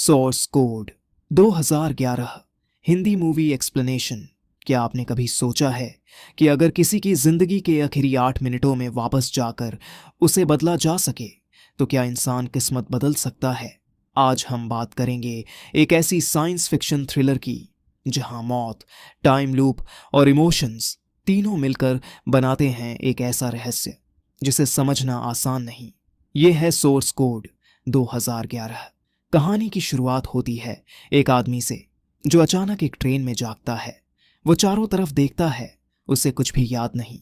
Source code 2011 Hindi movie explanation. क्या आपने कभी सोचा है कि अगर किसी की जिंदगी के आखिरी 8 मिनटों में वापस जाकर उसे बदला जा सके तो क्या इंसान किस्मत बदल सकता है? आज हम बात करेंगे एक ऐसी साइंस फिक्शन थ्रिलर की जहां मौत, टाइम लूप और इमोशंस तीनों मिलकर बनाते हैं एक ऐसा रहस्य जिसे समझना आसान नहीं। यह है सोर्स कोड 2011। कहानी की शुरुआत होती है एक आदमी से जो अचानक एक ट्रेन में जागता है। वो चारों तरफ देखता है, उसे कुछ भी याद नहीं।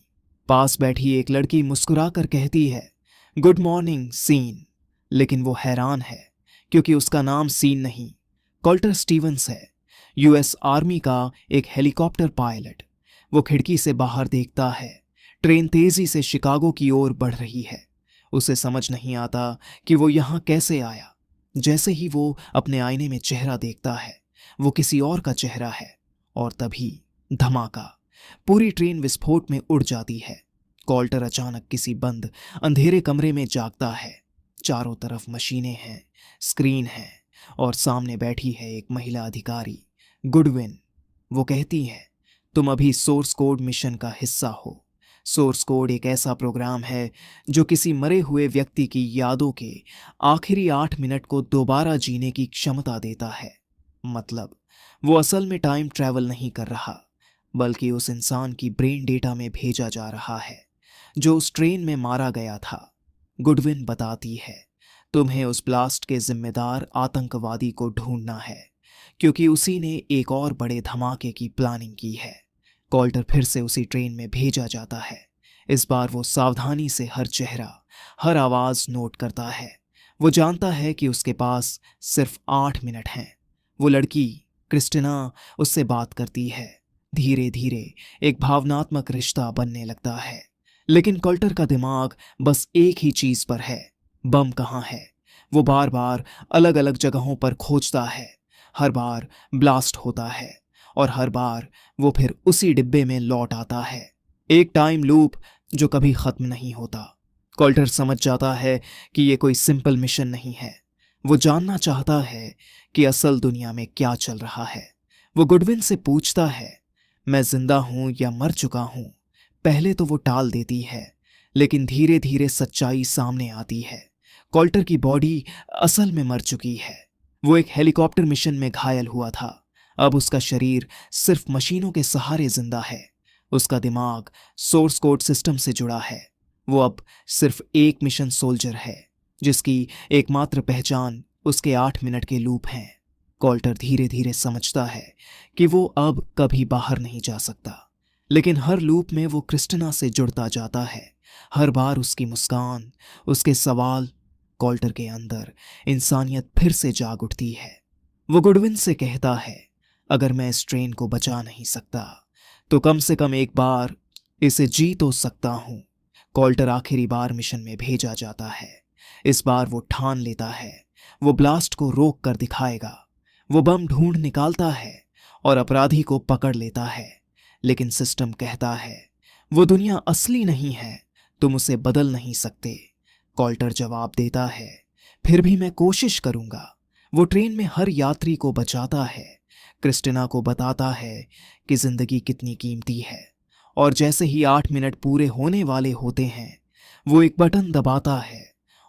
पास बैठी एक लड़की मुस्कुराकर कहती है, गुड मॉर्निंग सीन। लेकिन वो हैरान है क्योंकि उसका नाम सीन नहीं, कॉल्टर स्टीवंस है, यूएस आर्मी का एक हेलीकॉप्टर पायलट। वो खिड़की से बाहर देखता है, ट्रेन तेजी से शिकागो की ओर बढ़ रही है। उसे समझ नहीं आता कि वो यहां कैसे आया। जैसे ही वो अपने आईने में चेहरा देखता है, वो किसी और का चेहरा है। और तभी धमाका, पूरी ट्रेन विस्फोट में उड़ जाती है। कॉल्टर अचानक किसी बंद अंधेरे कमरे में जागता है। चारों तरफ मशीनें हैं, स्क्रीन है और सामने बैठी है एक महिला अधिकारी, गुडविन। वो कहती है, तुम अभी सोर्स कोड मिशन का हिस्सा हो। सोर्स कोड एक ऐसा प्रोग्राम है जो किसी मरे हुए व्यक्ति की यादों के आखिरी 8 मिनट को दोबारा जीने की क्षमता देता है। मतलब वो असल में टाइम ट्रैवल नहीं कर रहा, बल्कि उस इंसान की ब्रेन डेटा में भेजा जा रहा है जो उस ट्रेन में मारा गया था। गुडविन बताती है, तुम्हें उस ब्लास्ट के जिम्मेदार आतंकवादी को ढूंढना है क्योंकि उसी ने एक और बड़े धमाके की प्लानिंग की है। कॉल्टर फिर से उसी ट्रेन में भेजा जाता है। इस बार वो सावधानी से हर चेहरा, हर आवाज नोट करता है। वो जानता है कि उसके पास सिर्फ 8 मिनट हैं। वो लड़की क्रिस्टिना उससे बात करती है। धीरे धीरे एक भावनात्मक रिश्ता बनने लगता है। लेकिन कॉल्टर का दिमाग बस एक ही चीज पर है, बम कहाँ है। वो बार बार अलग अलग जगहों पर खोजता है। हर बार ब्लास्ट होता है और हर बार वो फिर उसी डिब्बे में लौट आता है। एक टाइम लूप जो कभी खत्म नहीं होता। कॉल्टर समझ जाता है कि ये कोई सिंपल मिशन नहीं है। वो जानना चाहता है कि असल दुनिया में क्या चल रहा है। वो गुडविन से पूछता है, मैं जिंदा हूं या मर चुका हूं। पहले तो वो टाल देती है, लेकिन धीरे धीरे सच्चाई सामने आती है। कॉल्टर की बॉडी असल में मर चुकी है। वो एक हेलीकॉप्टर मिशन में घायल हुआ था। अब उसका शरीर सिर्फ मशीनों के सहारे जिंदा है। उसका दिमाग सोर्स कोड सिस्टम से जुड़ा है। वो अब सिर्फ एक मिशन सोल्जर है जिसकी एकमात्र पहचान उसके 8 मिनट के लूप हैं। कॉल्टर धीरे धीरे समझता है कि वो अब कभी बाहर नहीं जा सकता। लेकिन हर लूप में वो क्रिस्टिना से जुड़ता जाता है। हर बार उसकी मुस्कान, उसके सवाल, कॉल्टर के अंदर इंसानियत फिर से जाग उठती है। वो गुडविन से कहता है, अगर मैं इस ट्रेन को बचा नहीं सकता तो कम से कम एक बार इसे जी तो सकता हूं। कॉल्टर आखिरी बार मिशन में भेजा जाता है। इस बार वो ठान लेता है, वो ब्लास्ट को रोक कर दिखाएगा। वो बम ढूंढ निकालता है और अपराधी को पकड़ लेता है। लेकिन सिस्टम कहता है, वो दुनिया असली नहीं है, तुम उसे बदल नहीं सकते। कॉल्टर जवाब देता है, फिर भी मैं कोशिश करूंगा। वो ट्रेन में हर यात्री को बचाता है, क्रिस्टिना को बताता है कि जिंदगी कितनी कीमती है। और जैसे ही 8 मिनट पूरे होने वाले होते हैं, वो एक बटन दबाता है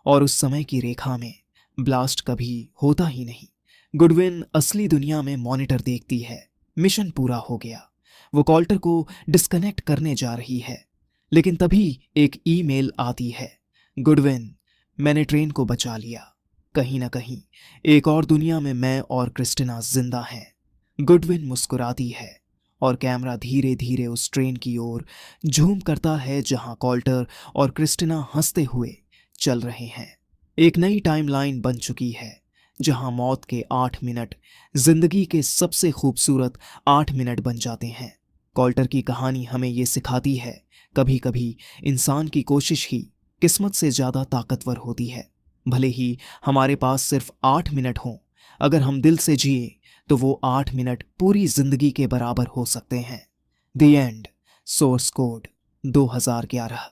और उस समय की रेखा में ब्लास्ट कभी होता ही नहीं। गुडविन असली दुनिया में मॉनिटर देखती है। मिशन पूरा हो गया। वो कॉल्टर को डिस्कनेक्ट करने जा रही है, लेकिन तभी एक ईमेल आती है, गुडविन, मैंने ट्रेन को बचा लिया। कहीं ना कहीं एक और दुनिया में मैं और क्रिस्टिना जिंदा हैं। गुडविन मुस्कुराती है और कैमरा धीरे धीरे उस ट्रेन की ओर झूम करता है जहां कॉल्टर और क्रिस्टिना हंसते हुए चल रहे हैं। एक नई टाइमलाइन बन चुकी है जहां मौत के 8 मिनट जिंदगी के सबसे खूबसूरत 8 मिनट बन जाते हैं। कॉल्टर की कहानी हमें ये सिखाती है, कभी कभी इंसान की कोशिश ही किस्मत से ज्यादा ताकतवर होती है। भले ही हमारे पास सिर्फ 8 मिनट हों, अगर हम दिल से जिए तो वो 8 मिनट पूरी जिंदगी के बराबर हो सकते हैं। The end. Source code 2011।